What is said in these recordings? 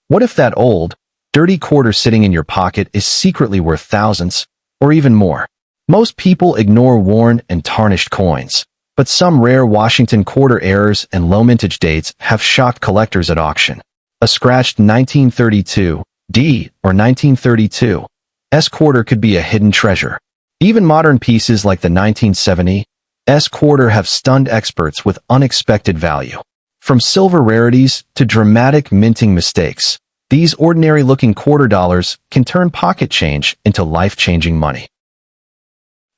What if that old, dirty quarter sitting in your pocket is secretly worth thousands, or even more? Most people ignore worn and tarnished coins, but some rare Washington quarter errors and low mintage dates have shocked collectors at auction. A scratched 1932 D or 1932 S quarter could be a hidden treasure. Even modern pieces like the 1970 S quarter have stunned experts with unexpected value. From silver rarities to dramatic minting mistakes, these ordinary-looking quarter dollars can turn pocket change into life-changing money.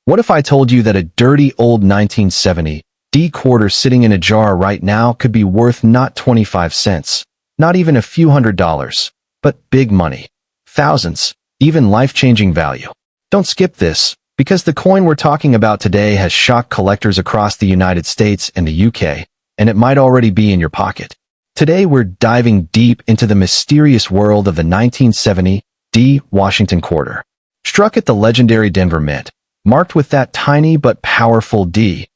What if I told you that a dirty old 1970 D quarter sitting in a jar right now could be worth not 25 cents, not even a few $100s, but big money, thousands, even life-changing value? Don't skip this, because the coin we're talking about today has shocked collectors across the United States and the UK, and it might already be in your pocket. Today we're diving deep into the mysterious world of the 1970 D Washington quarter. Struck at the legendary Denver Mint, marked with that tiny but powerful D,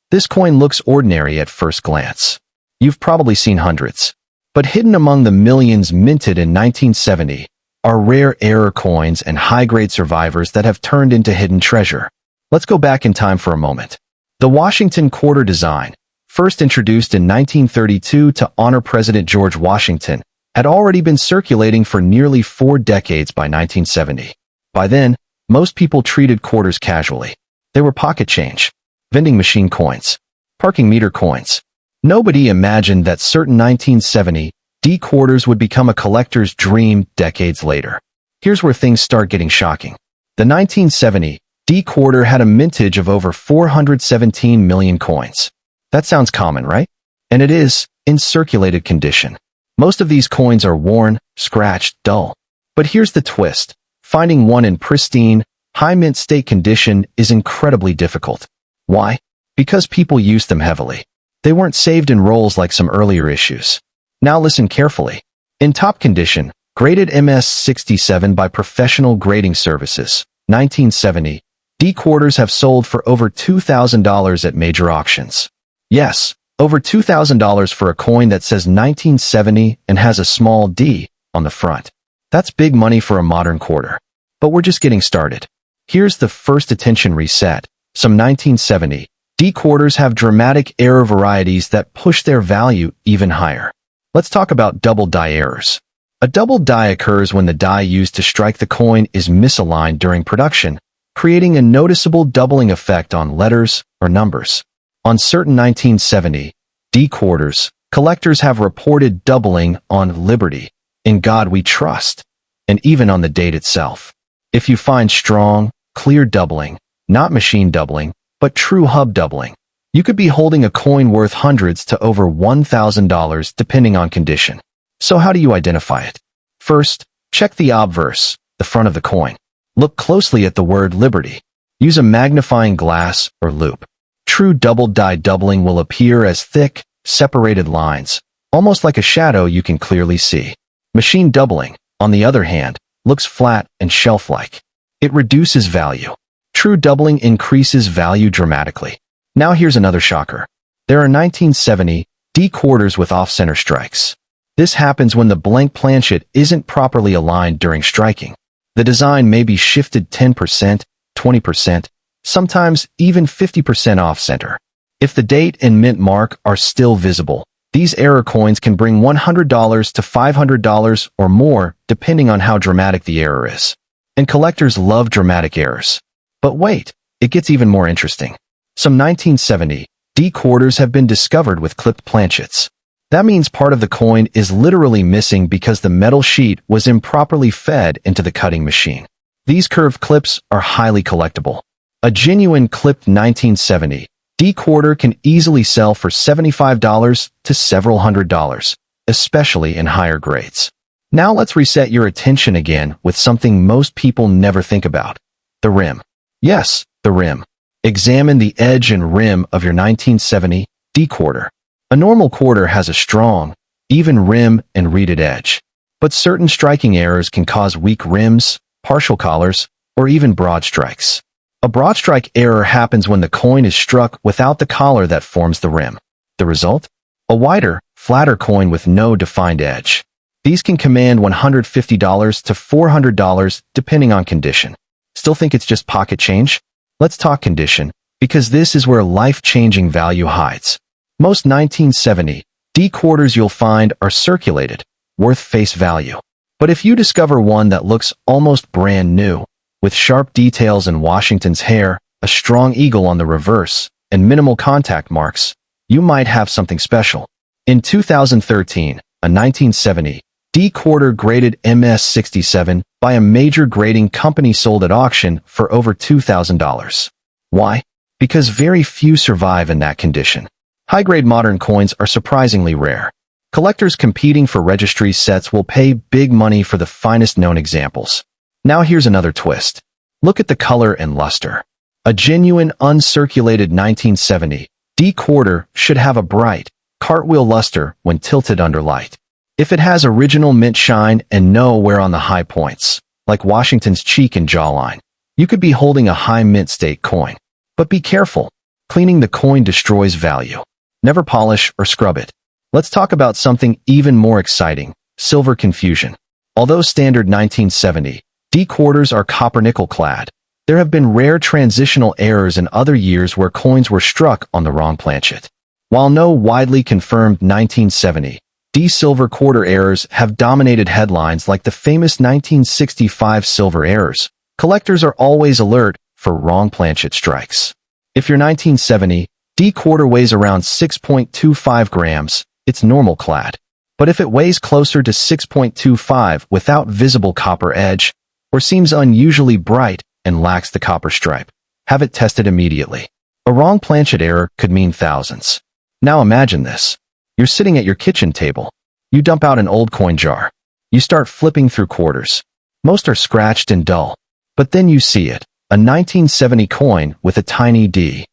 this coin looks ordinary at first glance. You've probably seen hundreds. But hidden among the millions minted in 1970 are rare error coins and high-grade survivors that have turned into hidden treasure. Let's go back in time for a moment. The Washington quarter design, first introduced in 1932 to honor President George Washington, had already been circulating for nearly 4 decades by 1970. By then, most people treated quarters casually. They were pocket change, vending machine coins, parking meter coins. Nobody imagined that certain 1970 D quarters would become a collector's dream decades later. Here's where things start getting shocking. The 1970 D quarter had a mintage of over 417 million coins. That sounds common, right? And it is, in circulated condition. Most of these coins are worn, scratched, dull. But here's the twist. Finding one in pristine, high mint state condition is incredibly difficult. Why? Because people used them heavily. They weren't saved in rolls like some earlier issues. Now listen carefully. In top condition, graded MS-67 by Professional Grading Services, 1970, D quarters have sold for over $2,000 at major auctions. Yes, over $2,000 for a coin that says 1970 and has a small D on the front. That's big money for a modern quarter. But we're just getting started. Here's the first attention reset. Some 1970 D quarters have dramatic error varieties that push their value even higher. Let's talk about double die errors. A double die occurs when the die used to strike the coin is misaligned during production, creating a noticeable doubling effect on letters or numbers. On certain 1970 D quarters, collectors have reported doubling on Liberty, In God We Trust, and even on the date itself. If you find strong, clear doubling, not machine doubling, but true hub doubling, you could be holding a coin worth hundreds to over $1,000 depending on condition. So how do you identify it? First, check the obverse, the front of the coin. Look closely at the word Liberty. Use a magnifying glass or loupe. True double die doubling will appear as thick, separated lines, almost like a shadow you can clearly see. Machine doubling, on the other hand, looks flat and shelf-like. It reduces value. True doubling increases value dramatically. Now here's another shocker. There are 1970 D quarters with off-center strikes. This happens when the blank planchet isn't properly aligned during striking. The design may be shifted 10%, 20%, sometimes even 50% off-center. If the date and mint mark are still visible, these error coins can bring $100 to $500 or more depending on how dramatic the error is. And collectors love dramatic errors. But wait, it gets even more interesting. Some 1970 D quarters have been discovered with clipped planchets. That means part of the coin is literally missing because the metal sheet was improperly fed into the cutting machine. These curved clips are highly collectible. A genuine clipped 1970 D quarter can easily sell for $75 to several $100s, especially in higher grades. Now let's reset your attention again with something most people never think about. The rim. Yes, the rim. Examine the edge and rim of your 1970 D quarter. A normal quarter has a strong, even rim and reeded edge. But certain striking errors can cause weak rims, partial collars, or even broad strikes. A broad strike error happens when the coin is struck without the collar that forms the rim. The result? A wider, flatter coin with no defined edge. These can command $150 to $400 depending on condition. Still think it's just pocket change? Let's talk condition, because this is where life-changing value hides. Most 1970 D quarters you'll find are circulated, worth face value. But if you discover one that looks almost brand new, with sharp details in Washington's hair, a strong eagle on the reverse, and minimal contact marks, you might have something special. In 2013, a 1970 D quarter graded MS-67 by a major grading company sold at auction for over $2,000. Why? Because very few survive in that condition. High-grade modern coins are surprisingly rare. Collectors competing for registry sets will pay big money for the finest known examples. Now here's another twist. Look at the color and luster. A genuine uncirculated 1970 D quarter should have a bright, cartwheel luster when tilted under light. If it has original mint shine and no wear on the high points, like Washington's cheek and jawline, you could be holding a high mint state coin. But be careful. Cleaning the coin destroys value. Never polish or scrub it. Let's talk about something even more exciting, silver confusion. Although standard 1970 D quarters are copper-nickel clad, there have been rare transitional errors in other years where coins were struck on the wrong planchet. While no widely confirmed 1970 D silver quarter errors have dominated headlines like the famous 1965 silver errors, collectors are always alert for wrong planchet strikes. If your 1970 D quarter weighs around 6.25 grams, it's normal clad. But if it weighs closer to 6.25 without visible copper edge, or seems unusually bright and lacks the copper stripe, have it tested immediately. A wrong planchet error could mean thousands. Now imagine this. You're sitting at your kitchen table. You dump out an old coin jar. You start flipping through quarters. Most are scratched and dull. But then you see it, a 1970 coin with a tiny D.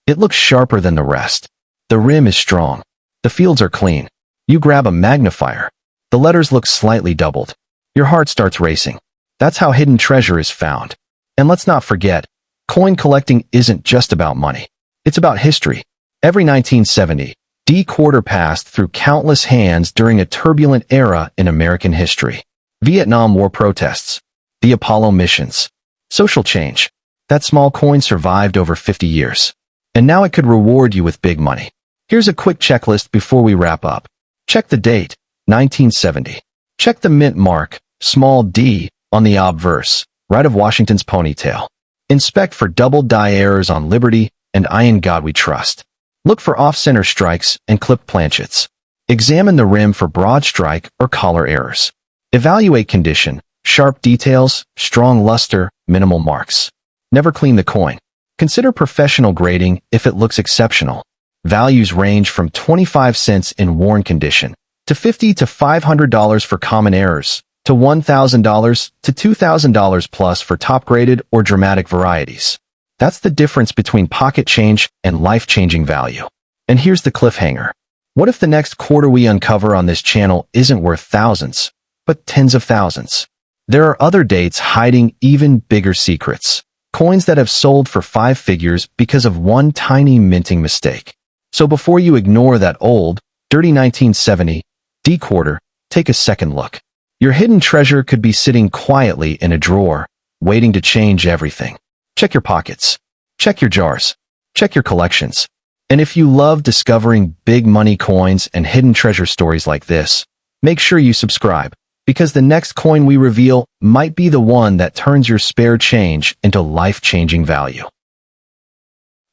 It looks sharper than the rest. The rim is strong. The fields are clean. You grab a magnifier. The letters look slightly doubled. Your heart starts racing. That's how hidden treasure is found. And let's not forget, coin collecting isn't just about money. It's about history. Every 1970 D quarter passed through countless hands during a turbulent era in American history. Vietnam War protests, the Apollo missions, social change. That small coin survived over 50 years. And now it could reward you with big money. Here's a quick checklist before we wrap up. Check the date, 1970. Check the mint mark, small d, on the obverse, right of Washington's ponytail. Inspect for double die errors on Liberty and I in God We Trust. Look for off-center strikes and clipped planchets. Examine the rim for broad strike or collar errors. Evaluate condition, sharp details, strong luster, minimal marks. Never clean the coin. Consider professional grading if it looks exceptional. Values range from 25 cents in worn condition, to $50 to $500 for common errors, to $1,000 to $2,000 plus for top-graded or dramatic varieties. That's the difference between pocket change and life-changing value. And here's the cliffhanger. What if the next quarter we uncover on this channel isn't worth thousands, but tens of thousands? There are other dates hiding even bigger secrets. Coins that have sold for 5 figures because of one tiny minting mistake. So before you ignore that old, dirty 1970 D quarter, take a second look. Your hidden treasure could be sitting quietly in a drawer, waiting to change everything. Check your pockets. Check your jars. Check your collections. And if you love discovering big money coins and hidden treasure stories like this, make sure you subscribe, because the next coin we reveal might be the one that turns your spare change into life-changing value.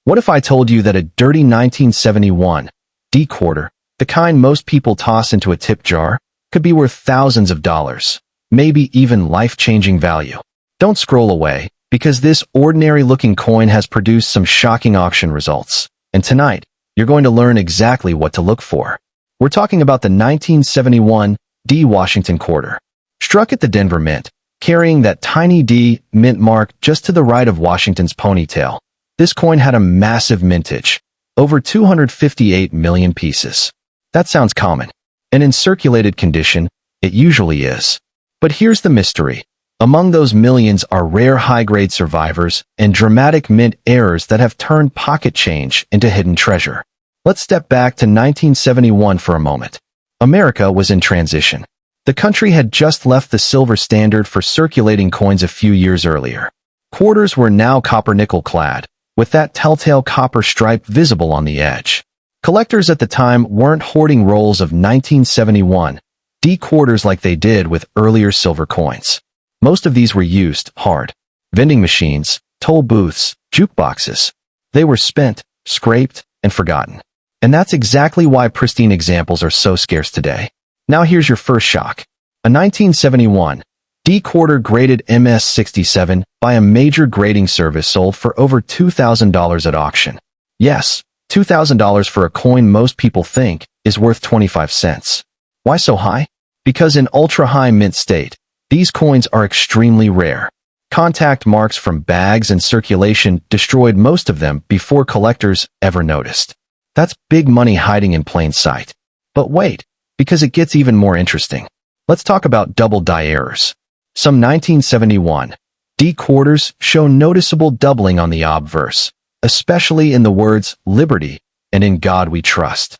What if I told you that a dirty 1971 D quarter, the kind most people toss into a tip jar, could be worth thousands of dollars, maybe even life-changing value? Don't scroll away, because this ordinary-looking coin has produced some shocking auction results. And tonight, you're going to learn exactly what to look for. We're talking about the 1971 D Washington quarter. Struck at the Denver Mint, carrying that tiny D mint mark just to the right of Washington's ponytail. This coin had a massive mintage, over 258 million pieces. That sounds common. And in circulated condition, it usually is. But here's the mystery. Among those millions are rare high-grade survivors and dramatic mint errors that have turned pocket change into hidden treasure. Let's step back to 1971 for a moment. America was in transition. The country had just left the silver standard for circulating coins a few years earlier. Quarters were now copper-nickel clad, with that telltale copper stripe visible on the edge. Collectors at the time weren't hoarding rolls of 1971 D quarters like they did with earlier silver coins. Most of these were used, hard. Vending machines, toll booths, jukeboxes. They were spent, scraped, and forgotten. And that's exactly why pristine examples are so scarce today. Now here's your first shock. A 1971 D quarter graded MS-67 by a major grading service sold for over $2,000 at auction. Yes, $2,000 for a coin most people think is worth 25 cents. Why so high? Because in ultra-high mint state, these coins are extremely rare. Contact marks from bags and circulation destroyed most of them before collectors ever noticed. That's big money hiding in plain sight. But wait, because it gets even more interesting. Let's talk about double die errors. Some 1971 D quarters show noticeable doubling on the obverse, especially in the words liberty and in God we trust.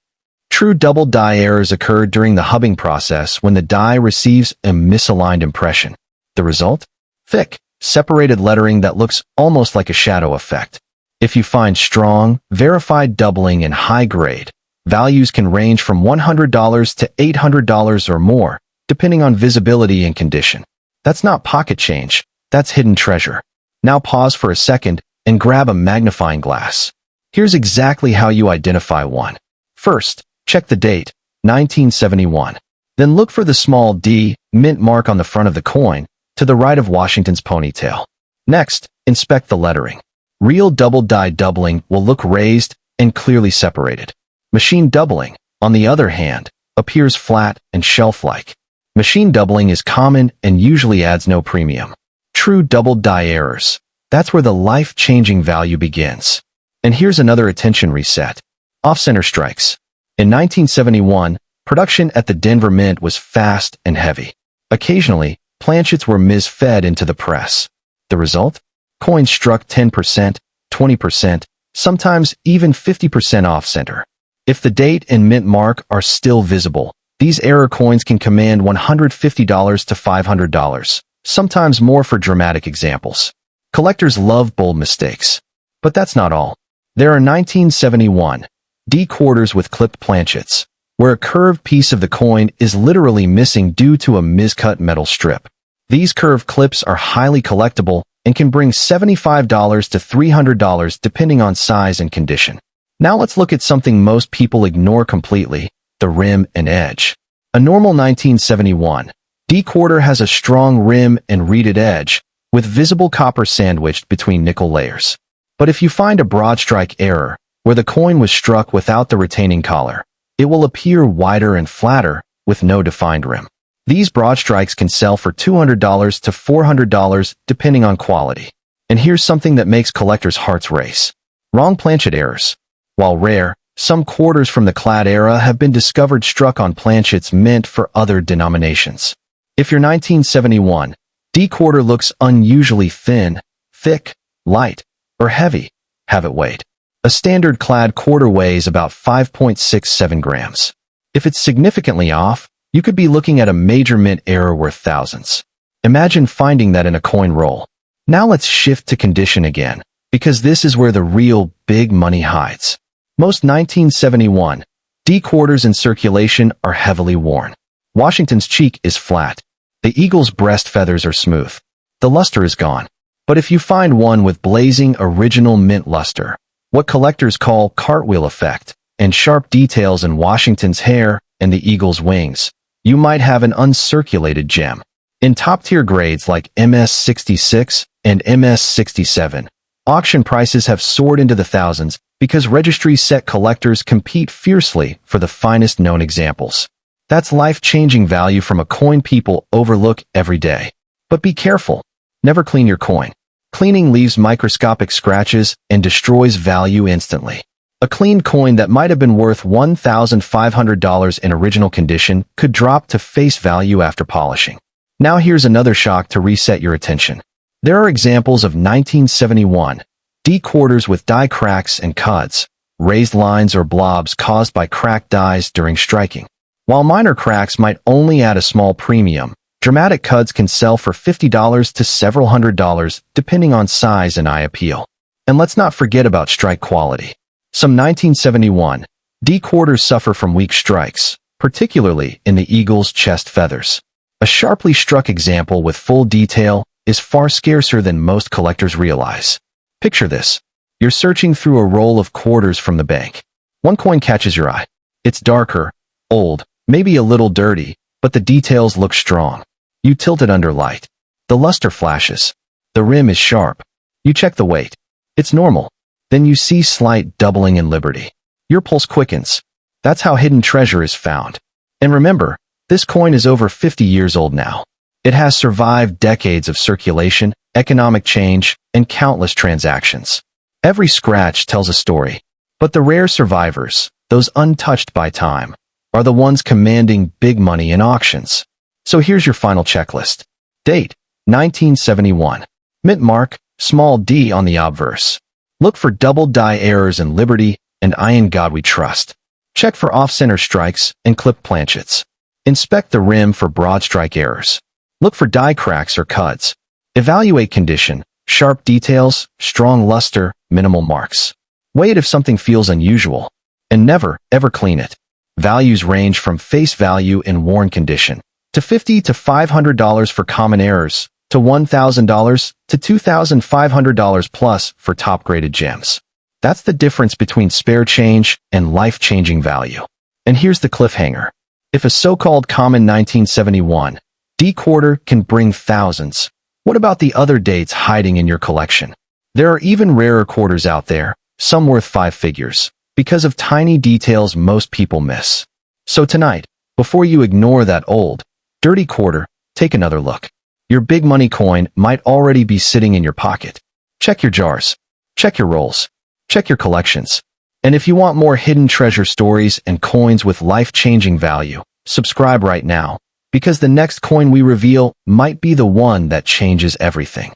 True double die errors occur during the hubbing process when the die receives a misaligned impression. The result? Thick, separated lettering that looks almost like a shadow effect. If you find strong, verified doubling in high grade, values can range from $100 to $800 or more, depending on visibility and condition. That's not pocket change, that's hidden treasure. Now pause for a second and grab a magnifying glass. Here's exactly how you identify one. First, check the date, 1971. Then look for the small D mint mark on the front of the coin, to the right of Washington's ponytail. Next, inspect the lettering. Real double die doubling will look raised and clearly separated. Machine doubling, on the other hand, appears flat and shelf-like. Machine doubling is common and usually adds no premium. True double die errors. That's where the life-changing value begins. And here's another attention reset. Off-center strikes. In 1971, production at the Denver Mint was fast and heavy. Occasionally, planchets were misfed into the press. The result? Coins struck 10%, 20%, sometimes even 50% off-center. If the date and mint mark are still visible, these error coins can command $150 to $500, sometimes more for dramatic examples. Collectors love bold mistakes. But that's not all. There are 1971 D quarters with clipped planchets, where a curved piece of the coin is literally missing due to a miscut metal strip. These curved clips are highly collectible and can bring $75 to $300 depending on size and condition. Now let's look at something most people ignore completely, the rim and edge. A normal 1971 D quarter has a strong rim and reeded edge, with visible copper sandwiched between nickel layers. But if you find a broad strike error, where the coin was struck without the retaining collar, it will appear wider and flatter, with no defined rim. These broad strikes can sell for $200 to $400 depending on quality. And here's something that makes collectors' hearts race. Wrong planchet errors. While rare, some quarters from the clad era have been discovered struck on planchets meant for other denominations. If your 1971 D quarter looks unusually thin, thick, light, or heavy, have it weighed. A standard clad quarter weighs about 5.67 grams. If it's significantly off, you could be looking at a major mint error worth thousands. Imagine finding that in a coin roll. Now let's shift to condition again, because this is where the real big money hides. Most 1971 D quarters in circulation are heavily worn. Washington's cheek is flat. The eagle's breast feathers are smooth. The luster is gone. But if you find one with blazing original mint luster, what collectors call cartwheel effect, and sharp details in Washington's hair and the eagle's wings, you might have an uncirculated gem. In top-tier grades like MS-66 and MS-67, auction prices have soared into the thousands because registry-set collectors compete fiercely for the finest known examples. That's life-changing value from a coin people overlook every day. But be careful. Never clean your coin. Cleaning leaves microscopic scratches and destroys value instantly. A cleaned coin that might have been worth $1,500 in original condition could drop to face value after polishing. Now here's another shock to reset your attention. There are examples of 1971 D quarters with die cracks and cuds, raised lines or blobs caused by cracked dies during striking. While minor cracks might only add a small premium, dramatic cuts can sell for $50 to several $100s depending on size and eye appeal. And let's not forget about strike quality. Some 1971 D quarters suffer from weak strikes, particularly in the eagle's chest feathers. A sharply struck example with full detail is far scarcer than most collectors realize. Picture this. You're searching through a roll of quarters from the bank. One coin catches your eye. It's darker, old, maybe a little dirty, but the details look strong. You tilt it under light. The luster flashes. The rim is sharp. You check the weight. It's normal. Then you see slight doubling in Liberty. Your pulse quickens. That's how hidden treasure is found. And remember, this coin is over 50 years old now. It has survived decades of circulation, economic change, and countless transactions. Every scratch tells a story. But the rare survivors, those untouched by time, are the ones commanding big money in auctions. So here's your final checklist. Date, 1971. Mint mark, small d on the obverse. Look for double die errors in Liberty and I in God We Trust. Check for off-center strikes and clipped planchets. Inspect the rim for broad strike errors. Look for die cracks or cuts. Evaluate condition, sharp details, strong luster, minimal marks. Weigh it if something feels unusual. And never, ever clean it. Values range from face value in worn condition to $50 to $500 for common errors, to $1,000 to $2,500 plus for top-graded gems. That's the difference between spare change and life-changing value. And here's the cliffhanger. If a so-called common 1971 D quarter can bring thousands, what about the other dates hiding in your collection? There are even rarer quarters out there, some worth 5 figures, because of tiny details most people miss. So tonight, before you ignore that old, dirty quarter, take another look. Your big money coin might already be sitting in your pocket. Check your jars. Check your rolls. Check your collections. And if you want more hidden treasure stories and coins with life-changing value, subscribe right now, because the next coin we reveal might be the one that changes everything.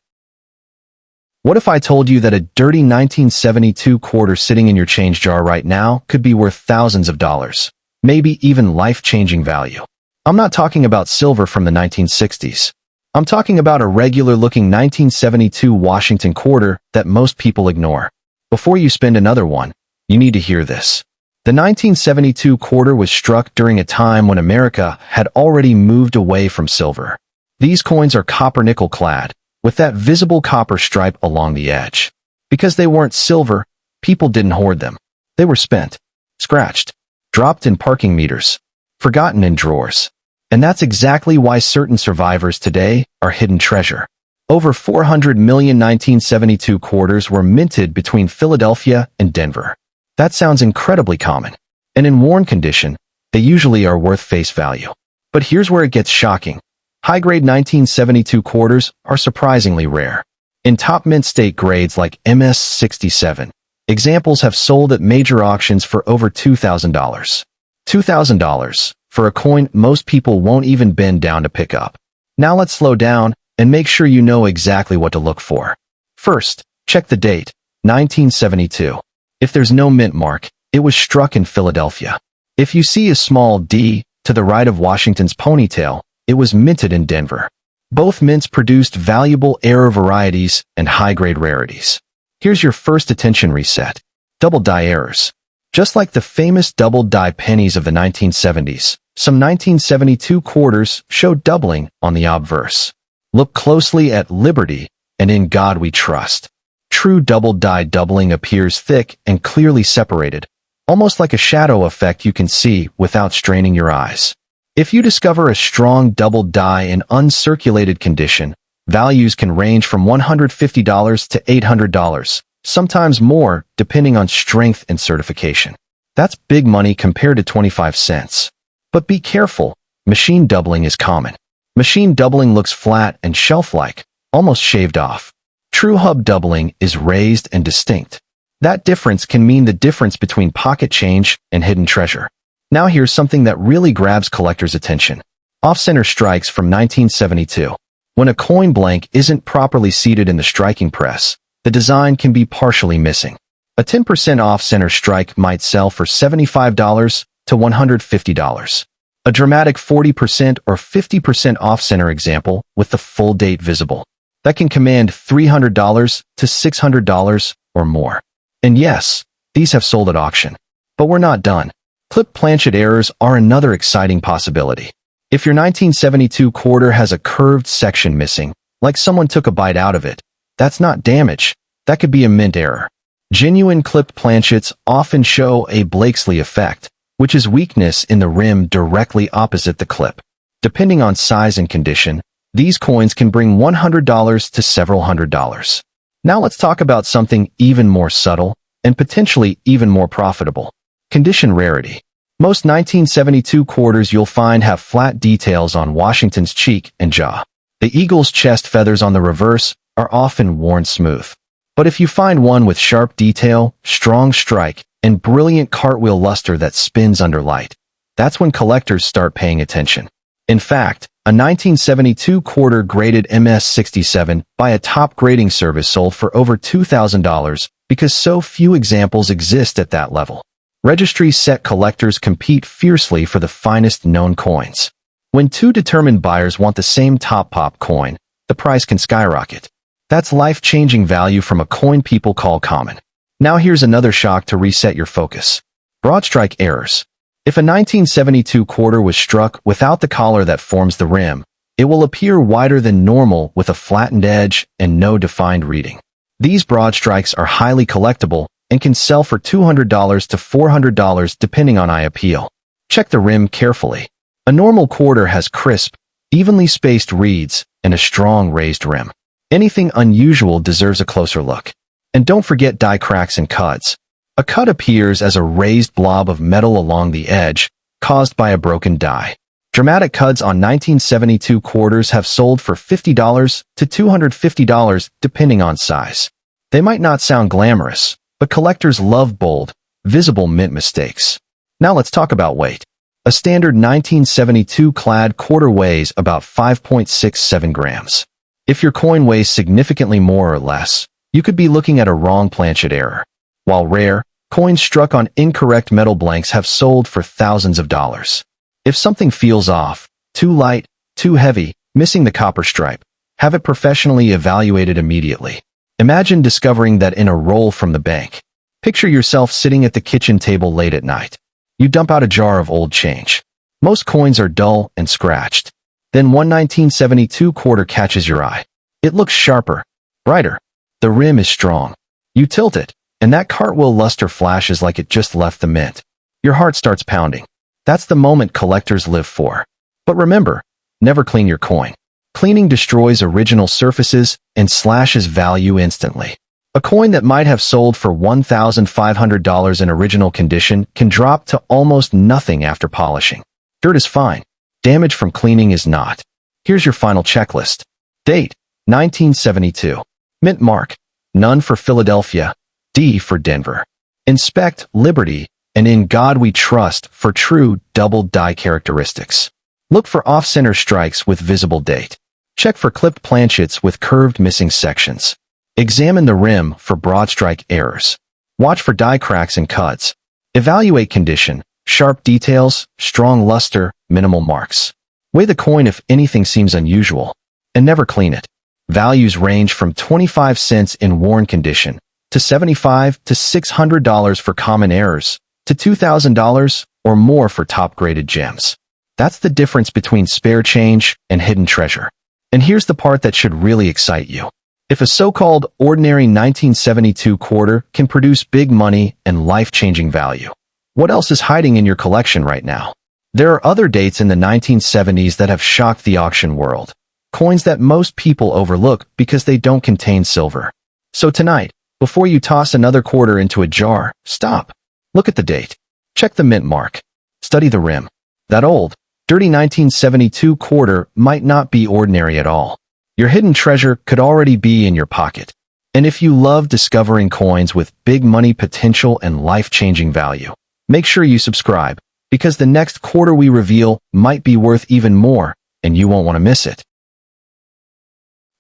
What if I told you that a dirty 1972 quarter sitting in your change jar right now could be worth thousands of dollars, maybe even life-changing value? I'm not talking about silver from the 1960s. I'm talking about a regular-looking 1972 Washington quarter that most people ignore. Before you spend another one, you need to hear this. The 1972 quarter was struck during a time when America had already moved away from silver. These coins are copper-nickel clad, with that visible copper stripe along the edge. Because they weren't silver, people didn't hoard them. They were spent, scratched, dropped in parking meters, forgotten in drawers. And that's exactly why certain survivors today are hidden treasure. Over 400 million 1972 quarters were minted between Philadelphia and Denver. That sounds incredibly common. And in worn condition, they usually are worth face value. But here's where it gets shocking. High-grade 1972 quarters are surprisingly rare. In top mint state grades like MS-67, examples have sold at major auctions for over $2,000. $2,000 for a coin most people won't even bend down to pick up. Now let's slow down and make sure you know exactly what to look for. First, check the date, 1972. If there's no mint mark, it was struck in Philadelphia. If you see a small D to the right of Washington's ponytail, it was minted in Denver. Both mints produced valuable error varieties and high-grade rarities. Here's your first attention reset. Double die errors. Just like the famous double die pennies of the 1970s, some 1972 quarters show doubling on the obverse. Look closely at Liberty and In God We Trust. True double die doubling appears thick and clearly separated, almost like a shadow effect you can see without straining your eyes. If you discover a strong double die in uncirculated condition, values can range from $150 to $800, sometimes more depending on strength and certification. That's big money compared to 25 cents. But be careful, machine doubling is common. Machine doubling looks flat and shelf-like, almost shaved off. True hub doubling is raised and distinct. That difference can mean the difference between pocket change and hidden treasure. Now here's something that really grabs collectors' attention. Off-center strikes from 1972. When a coin blank isn't properly seated in the striking press, the design can be partially missing. A 10% off-center strike might sell for $75 to $150. A dramatic 40% or 50% off-center example with the full date visible. That can command $300 to $600 or more. And yes, these have sold at auction. But we're not done. Clip planchet errors are another exciting possibility. If your 1972 quarter has a curved section missing, like someone took a bite out of it, that's not damage. That could be a mint error. Genuine clipped planchets often show a Blakesley effect, which is weakness in the rim directly opposite the clip. Depending on size and condition, these coins can bring $100 to several $100s. Now let's talk about something even more subtle and potentially even more profitable. Condition rarity. Most 1972 quarters you'll find have flat details on Washington's cheek and jaw. The eagle's chest feathers on the reverse are often worn smooth. But if you find one with sharp detail, strong strike, and brilliant cartwheel luster that spins under light, that's when collectors start paying attention. In fact, a 1972 quarter graded MS-67 by a top grading service sold for over $2,000 because so few examples exist at that level. Registry set collectors compete fiercely for the finest known coins. When two determined buyers want the same top pop coin, the price can skyrocket. That's life-changing value from a coin people call common. Now here's another shock to reset your focus. Broad strike errors. If a 1972 quarter was struck without the collar that forms the rim, it will appear wider than normal with a flattened edge and no defined reading. These broad strikes are highly collectible and can sell for $200 to $400 depending on eye appeal. Check the rim carefully. A normal quarter has crisp, evenly spaced reeds and a strong raised rim. Anything unusual deserves a closer look. And don't forget die cracks and cuts. A cut appears as a raised blob of metal along the edge, caused by a broken die. Dramatic cuts on 1972 quarters have sold for $50 to $250 depending on size. They might not sound glamorous, but collectors love bold, visible mint mistakes. Now let's talk about weight. A standard 1972 clad quarter weighs about 5.67 grams. If your coin weighs significantly more or less, you could be looking at a wrong planchet error. While rare, coins struck on incorrect metal blanks have sold for thousands of dollars. If something feels off, too light, too heavy, missing the copper stripe, have it professionally evaluated immediately. Imagine discovering that in a roll from the bank. Picture yourself sitting at the kitchen table late at night. You dump out a jar of old change. Most coins are dull and scratched. Then one 1972 quarter catches your eye. It looks sharper, brighter. The rim is strong. You tilt it, and that cartwheel luster flashes like it just left the mint. Your heart starts pounding. That's the moment collectors live for. But remember, never clean your coin. Cleaning destroys original surfaces and slashes value instantly. A coin that might have sold for $1,500 in original condition can drop to almost nothing after polishing. Dirt is fine. Damage from cleaning is not. Here's your final checklist. Date, 1972. Mint mark, none for Philadelphia, D for Denver. Inspect, Liberty, and In God We Trust for true double die characteristics. Look for off-center strikes with visible date. Check for clipped planchets with curved missing sections. Examine the rim for broad strike errors. Watch for die cracks and cuts. Evaluate condition, sharp details, strong luster, minimal marks. Weigh the coin if anything seems unusual. And never clean it. Values range from 25 cents in worn condition to $75 to $600 for common errors to $2,000 or more for top-graded gems. That's the difference between spare change and hidden treasure. And here's the part that should really excite you. If a so-called ordinary 1972 quarter can produce big money and life-changing value, what else is hiding in your collection right now? There are other dates in the 1970s that have shocked the auction world. Coins that most people overlook because they don't contain silver. So tonight, before you toss another quarter into a jar, stop. Look at the date. Check the mint mark. Study the rim. That old, dirty 1972 quarter might not be ordinary at all. Your hidden treasure could already be in your pocket. And if you love discovering coins with big money potential and life-changing value, make sure you subscribe, because the next quarter we reveal might be worth even more, and you won't want to miss it.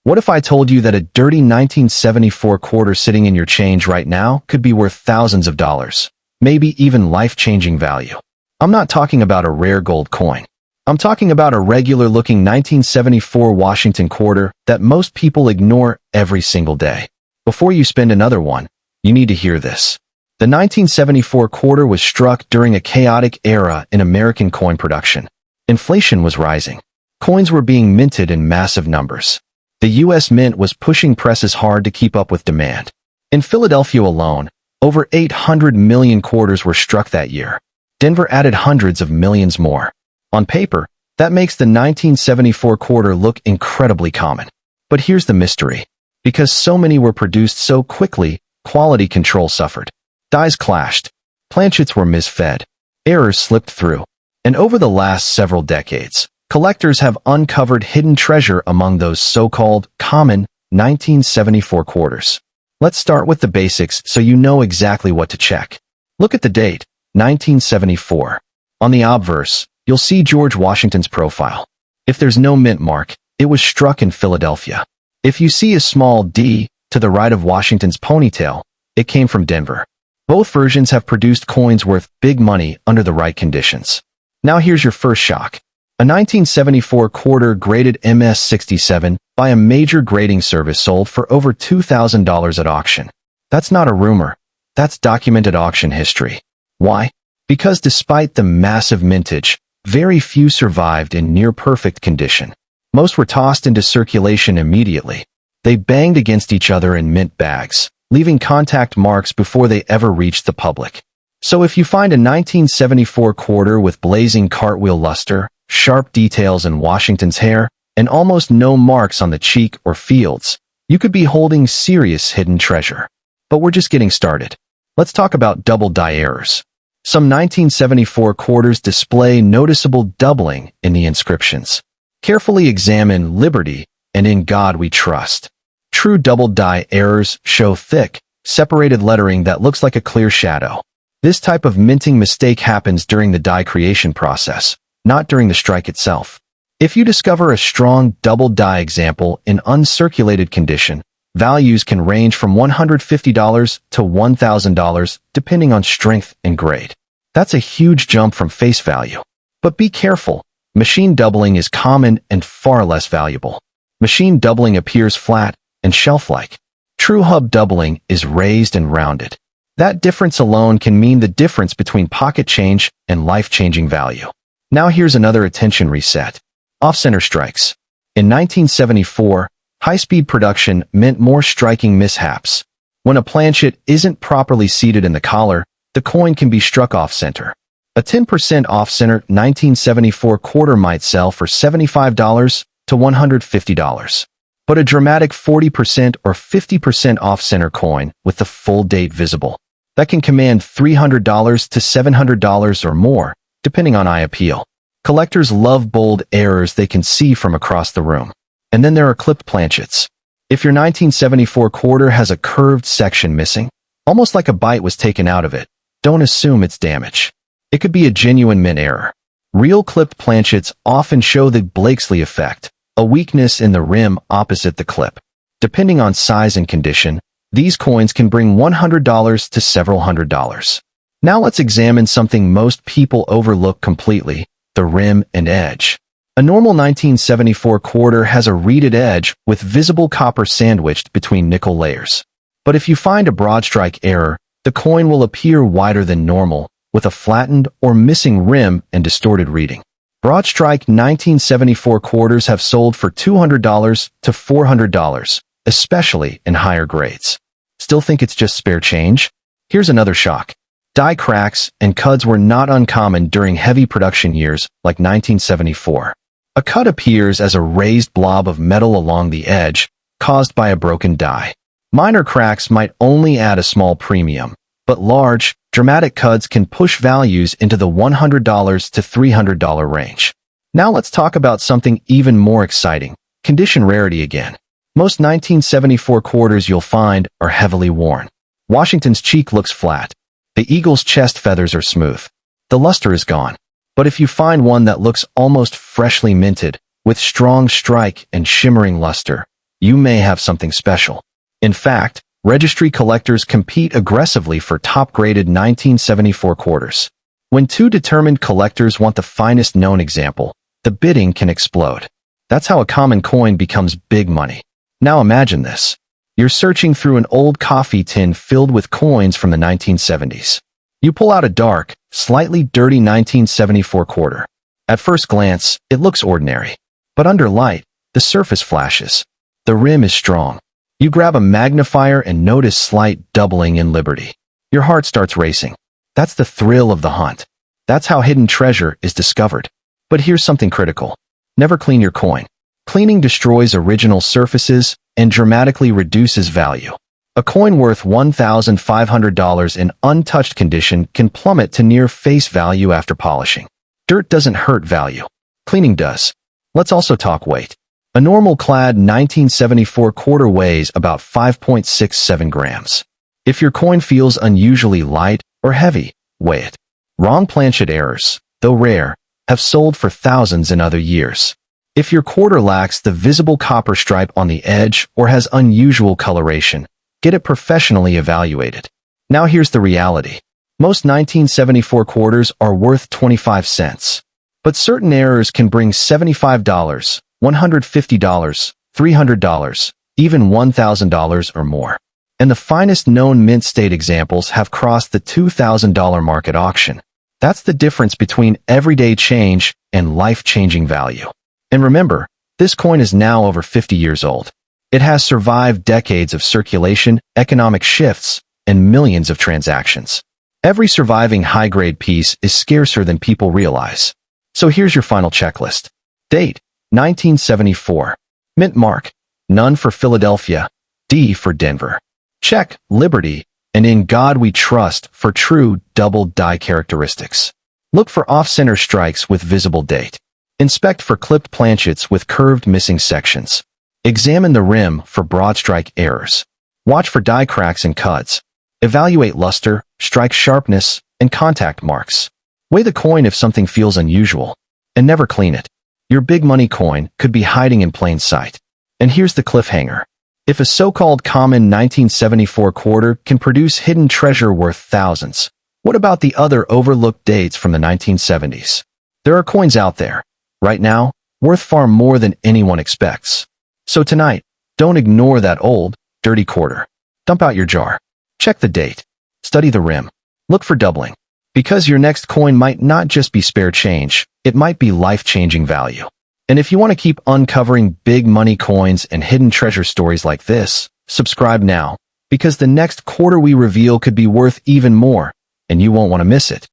What if I told you that a dirty 1974 quarter sitting in your change right now could be worth thousands of dollars, maybe even life-changing value? I'm not talking about a rare gold coin. I'm talking about a regular-looking 1974 Washington quarter that most people ignore every single day. Before you spend another one, you need to hear this. The 1974 quarter was struck during a chaotic era in American coin production. Inflation was rising. Coins were being minted in massive numbers. The U.S. Mint was pushing presses hard to keep up with demand. In Philadelphia alone, over 800 million quarters were struck that year. Denver added hundreds of millions more. On paper, that makes the 1974 quarter look incredibly common. But here's the mystery. Because so many were produced so quickly, quality control suffered. Dies clashed. Planchets were misfed. Errors slipped through. And over the last several decades, collectors have uncovered hidden treasure among those so-called common 1974 quarters. Let's start with the basics so you know exactly what to check. Look at the date, 1974. On the obverse, you'll see George Washington's profile. If there's no mint mark, it was struck in Philadelphia. If you see a small D to the right of Washington's ponytail, it came from Denver. Both versions have produced coins worth big money under the right conditions. Now here's your first shock. A 1974 quarter graded MS-67 by a major grading service sold for over $2,000 at auction. That's not a rumor. That's documented auction history. Why? Because despite the massive mintage, very few survived in near-perfect condition. Most were tossed into circulation immediately. They banged against each other in mint bags, leaving contact marks before they ever reached the public. So if you find a 1974 quarter with blazing cartwheel luster, sharp details in Washington's hair, and almost no marks on the cheek or fields, you could be holding serious hidden treasure. But we're just getting started. Let's talk about double die errors. Some 1974 quarters display noticeable doubling in the inscriptions. Carefully examine Liberty and In God We Trust. True double die errors show thick, separated lettering that looks like a clear shadow. This type of minting mistake happens during the die creation process, not during the strike itself. If you discover a strong double die example in uncirculated condition, values can range from $150 to $1,000 depending on strength and grade. That's a huge jump from face value. But be careful. Machine doubling is common and far less valuable. Machine doubling appears flat and shelf-like. True hub doubling is raised and rounded. That difference alone can mean the difference between pocket change and life-changing value. Now here's another attention reset. Off-center strikes. In 1974, high-speed production meant more striking mishaps. When a planchet isn't properly seated in the collar, the coin can be struck off-center. A 10% off-center 1974 quarter might sell for $75 to $150. But a dramatic 40% or 50% off-center coin with the full date visible, that can command $300 to $700 or more, depending on eye appeal. Collectors love bold errors they can see from across the room. And then there are clipped planchets. If your 1974 quarter has a curved section missing, almost like a bite was taken out of it, don't assume it's damage. It could be a genuine mint error. Real clipped planchets often show the Blakesley effect, a weakness in the rim opposite the clip. Depending on size and condition, these coins can bring $100 to several $100s. Now let's examine something most people overlook completely, the rim and edge. A normal 1974 quarter has a reeded edge with visible copper sandwiched between nickel layers. But if you find a broad strike error, the coin will appear wider than normal, with a flattened or missing rim and distorted reading. Broad strike 1974 quarters have sold for $200 to $400, especially in higher grades. Still think it's just spare change? Here's another shock. Die cracks and cuds were not uncommon during heavy production years like 1974. A cut appears as a raised blob of metal along the edge, caused by a broken die. Minor cracks might only add a small premium, but large, dramatic cuts can push values into the $100 to $300 range. Now let's talk about something even more exciting, condition rarity again. Most 1974 quarters you'll find are heavily worn. Washington's cheek looks flat. The eagle's chest feathers are smooth. The luster is gone. But if you find one that looks almost freshly minted, with strong strike and shimmering luster, you may have something special. In fact, registry collectors compete aggressively for top-graded 1974 quarters. When two determined collectors want the finest known example, the bidding can explode. That's how a common coin becomes big money. Now imagine this. You're searching through an old coffee tin filled with coins from the 1970s. You pull out a dark, slightly dirty 1974 quarter. At first glance, it looks ordinary. But under light, the surface flashes. The rim is strong. You grab a magnifier and notice slight doubling in liberty. Your heart starts racing. That's the thrill of the hunt. That's how hidden treasure is discovered. But here's something critical. Never clean your coin. Cleaning destroys original surfaces and dramatically reduces value. A coin worth $1,500 in untouched condition can plummet to near face value after polishing. Dirt doesn't hurt value. Cleaning does. Let's also talk weight. A normal clad 1974 quarter weighs about 5.67 grams. If your coin feels unusually light or heavy, weigh it. Wrong planchet errors, though rare, have sold for thousands in other years. If your quarter lacks the visible copper stripe on the edge or has unusual coloration, get it professionally evaluated. Now here's the reality. Most 1974 quarters are worth 25 cents. But certain errors can bring $75, $150, $300, even $1,000 or more. And the finest known mint state examples have crossed the $2,000 mark at auction. That's the difference between everyday change and life-changing value. And remember, this coin is now over 50 years old. It has survived decades of circulation, economic shifts, and millions of transactions. Every surviving high-grade piece is scarcer than people realize. So here's your final checklist. Date, 1974. Mint mark, none for Philadelphia, D for Denver. Check, Liberty, and in God we trust for true double die characteristics. Look for off-center strikes with visible date. Inspect for clipped planchets with curved missing sections. Examine the rim for broad strike errors. Watch for die cracks and cuts. Evaluate luster, strike sharpness, and contact marks. Weigh the coin if something feels unusual. And never clean it. Your big money coin could be hiding in plain sight. And here's the cliffhanger. If a so-called common 1974 quarter can produce hidden treasure worth thousands, what about the other overlooked dates from the 1970s? There are coins out there, right now, worth far more than anyone expects. So tonight, don't ignore that old, dirty quarter. Dump out your jar. Check the date. Study the rim. Look for doubling. Because your next coin might not just be spare change, it might be life-changing value. And if you want to keep uncovering big money coins and hidden treasure stories like this, subscribe now, because the next quarter we reveal could be worth even more, and you won't want to miss it.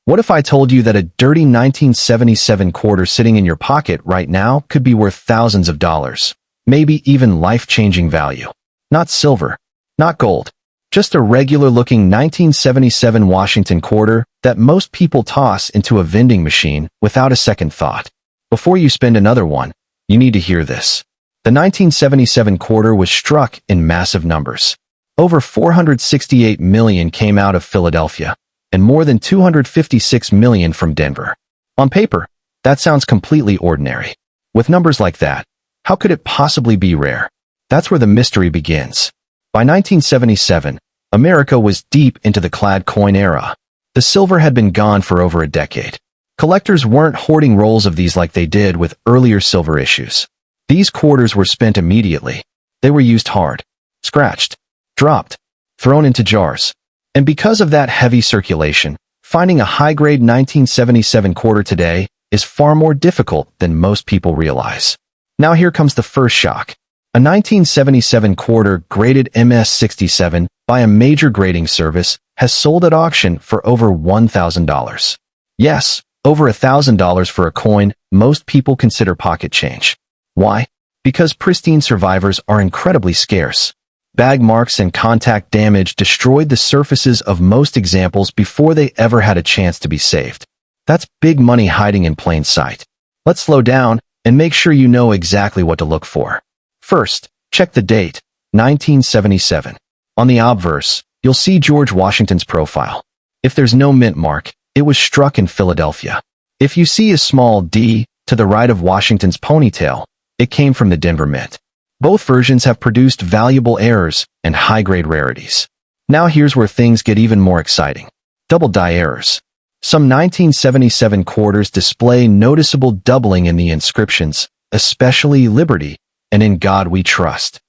What if I told you that a dirty 1977 quarter sitting in your pocket right now could be worth thousands of dollars, maybe even life-changing value? Not silver, not gold, just a regular-looking 1977 Washington quarter that most people toss into a vending machine without a second thought. Before you spend another one, you need to hear this. The 1977 quarter was struck in massive numbers. Over 468 million came out of Philadelphia, and more than 256 million from Denver. On paper, that sounds completely ordinary. With numbers like that, how could it possibly be rare? That's where the mystery begins. By 1977, America was deep into the clad coin era. The silver had been gone for over a decade. Collectors weren't hoarding rolls of these like they did with earlier silver issues. These quarters were spent immediately. They were used hard, scratched, dropped, thrown into jars. And because of that heavy circulation, finding a high-grade 1977 quarter today is far more difficult than most people realize. Now here comes the first shock. A 1977 quarter graded MS-67 by a major grading service has sold at auction for over $1,000. Yes, over $1,000 for a coin most people consider pocket change. Why? Because pristine survivors are incredibly scarce. Bag marks and contact damage destroyed the surfaces of most examples before they ever had a chance to be saved. That's big money hiding in plain sight. Let's slow down and make sure you know exactly what to look for. First, check the date, 1977. On the obverse, you'll see George Washington's profile. If there's no mint mark, it was struck in Philadelphia. If you see a small D to the right of Washington's ponytail, it came from the Denver Mint. Both versions have produced valuable errors and high-grade rarities. Now here's where things get even more exciting. Double die errors. Some 1977 quarters display noticeable doubling in the inscriptions, especially Liberty and In God We Trust.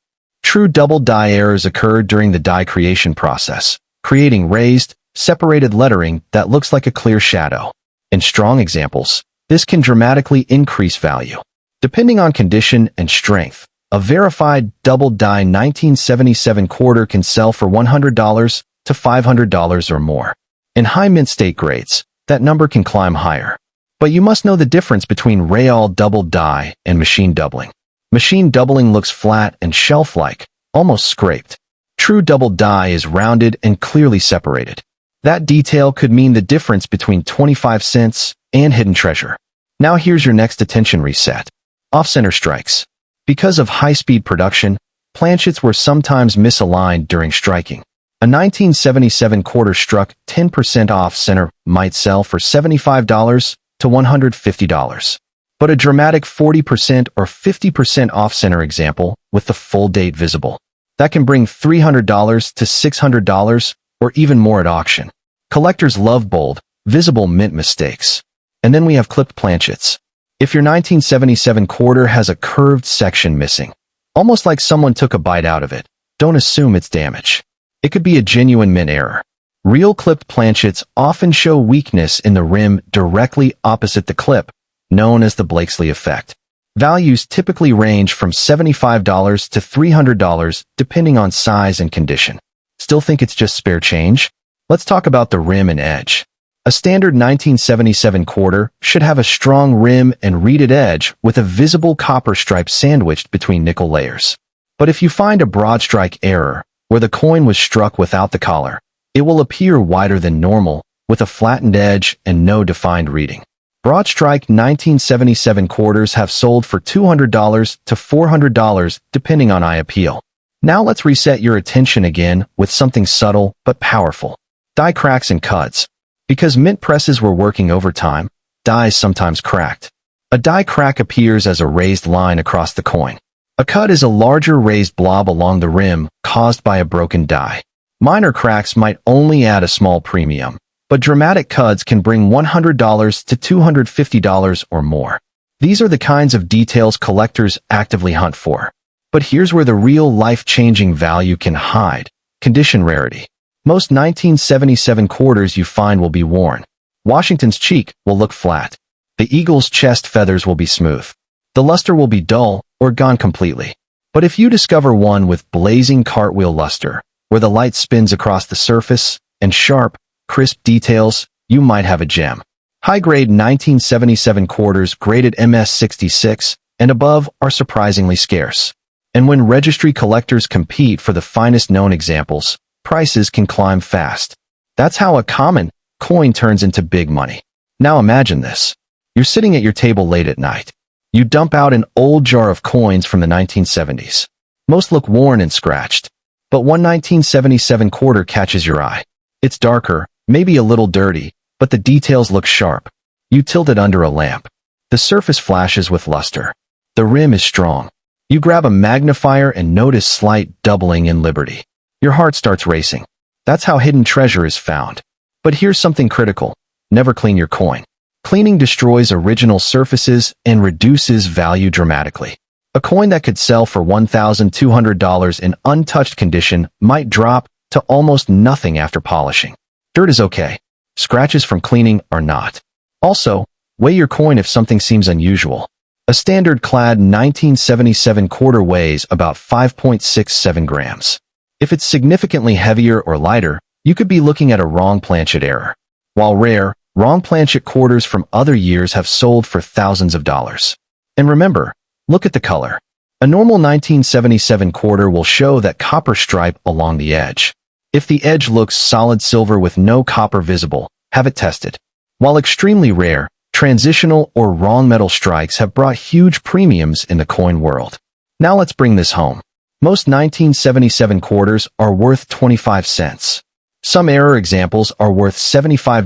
True double die errors occur during the die creation process, creating raised, separated lettering that looks like a clear shadow. In strong examples, this can dramatically increase value. Depending on condition and strength, a verified double die 1977 quarter can sell for $100 to $500 or more. In high mint state grades, that number can climb higher. But you must know the difference between real double die and machine doubling. Machine doubling looks flat and shelf-like, almost scraped. True double die is rounded and clearly separated. That detail could mean the difference between 25 cents and hidden treasure. Now here's your next attention reset. Off-center strikes. Because of high-speed production, planchets were sometimes misaligned during striking. A 1977 quarter struck 10% off-center might sell for $75 to $150. But a dramatic 40% or 50% off-center example with the full date visible, that can bring $300 to $600 or even more at auction. Collectors love bold, visible mint mistakes. And then we have clipped planchets. If your 1977 quarter has a curved section missing, almost like someone took a bite out of it, don't assume it's damage. It could be a genuine mint error. Real clipped planchets often show weakness in the rim directly opposite the clip, known as the Blakesley effect. Values typically range from $75 to $300 depending on size and condition. Still think it's just spare change? Let's talk about the rim and edge. A standard 1977 quarter should have a strong rim and reeded edge with a visible copper stripe sandwiched between nickel layers. But if you find a broad strike error, where the coin was struck without the collar, it will appear wider than normal, with a flattened edge and no defined reading. Broad strike 1977 quarters have sold for $200 to $400 depending on eye appeal. Now let's reset your attention again with something subtle but powerful. Die cracks and cuts. Because mint presses were working overtime, dies sometimes cracked. A die crack appears as a raised line across the coin. A cut is a larger raised blob along the rim caused by a broken die. Minor cracks might only add a small premium, but dramatic cuts can bring $100 to $250 or more. These are the kinds of details collectors actively hunt for. But here's where the real life-changing value can hide: condition rarity. Most 1977 quarters you find will be worn. Washington's cheek will look flat. The eagle's chest feathers will be smooth. The luster will be dull or gone completely. But if you discover one with blazing cartwheel luster, where the light spins across the surface, and sharp, crisp details, you might have a gem. High-grade 1977 quarters graded MS66 and above are surprisingly scarce. And when registry collectors compete for the finest known examples, prices can climb fast. That's how a common coin turns into big money. Now imagine this. You're sitting at your table late at night. You dump out an old jar of coins from the 1970s. Most look worn and scratched. But one 1977 quarter catches your eye. It's darker, maybe a little dirty, but the details look sharp. You tilt it under a lamp. The surface flashes with luster. The rim is strong. You grab a magnifier and notice slight doubling in Liberty. Your heart starts racing. That's how hidden treasure is found. But here's something critical. Never clean your coin. Cleaning destroys original surfaces and reduces value dramatically. A coin that could sell for $1,200 in untouched condition might drop to almost nothing after polishing. Dirt is okay. Scratches from cleaning are not. Also, weigh your coin if something seems unusual. A standard clad 1977 quarter weighs about 5.67 grams. If it's significantly heavier or lighter, you could be looking at a wrong planchet error. While rare, wrong planchet quarters from other years have sold for thousands of dollars. And remember, look at the color. A normal 1977 quarter will show that copper stripe along the edge. If the edge looks solid silver with no copper visible, have it tested. While extremely rare, transitional or wrong metal strikes have brought huge premiums in the coin world. Now let's bring this home. Most 1977 quarters are worth 25 cents. Some error examples are worth $75,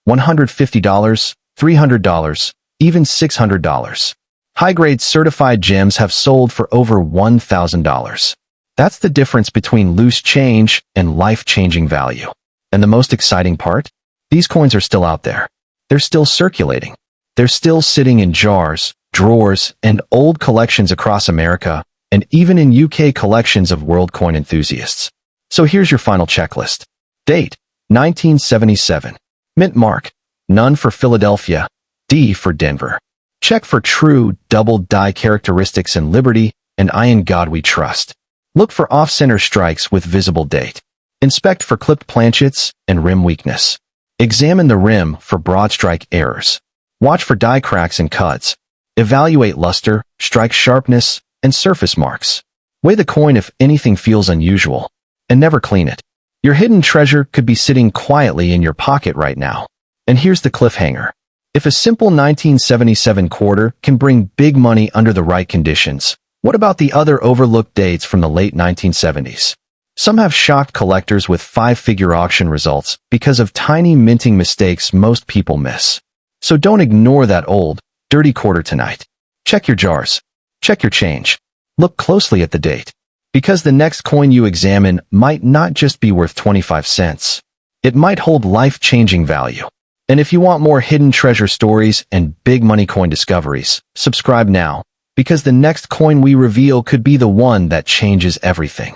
$150, $300, even $600. High-grade certified gems have sold for over $1,000. That's the difference between loose change and life-changing value. And the most exciting part? These coins are still out there. They're still circulating. They're still sitting in jars, drawers, and old collections across America, and even in UK collections of world coin enthusiasts. So here's your final checklist. Date: 1977. Mint mark: none for Philadelphia, D for Denver. Check for true double die characteristics and liberty, and I in God we trust. Look for off-center strikes with visible date. Inspect for clipped planchets and rim weakness. Examine the rim for broad strike errors. Watch for die cracks and cuts. Evaluate luster, strike sharpness, and surface marks. Weigh the coin if anything feels unusual, and never clean it. Your hidden treasure could be sitting quietly in your pocket right now. And here's the cliffhanger. If a simple 1977 quarter can bring big money under the right conditions, what about the other overlooked dates from the late 1970s? Some have shocked collectors with five-figure auction results because of tiny minting mistakes most people miss. So don't ignore that old, dirty quarter tonight. Check your jars. Check your change. Look closely at the date. Because the next coin you examine might not just be worth 25 cents. It might hold life-changing value. And if you want more hidden treasure stories and big money coin discoveries, subscribe now, because the next coin we reveal could be the one that changes everything.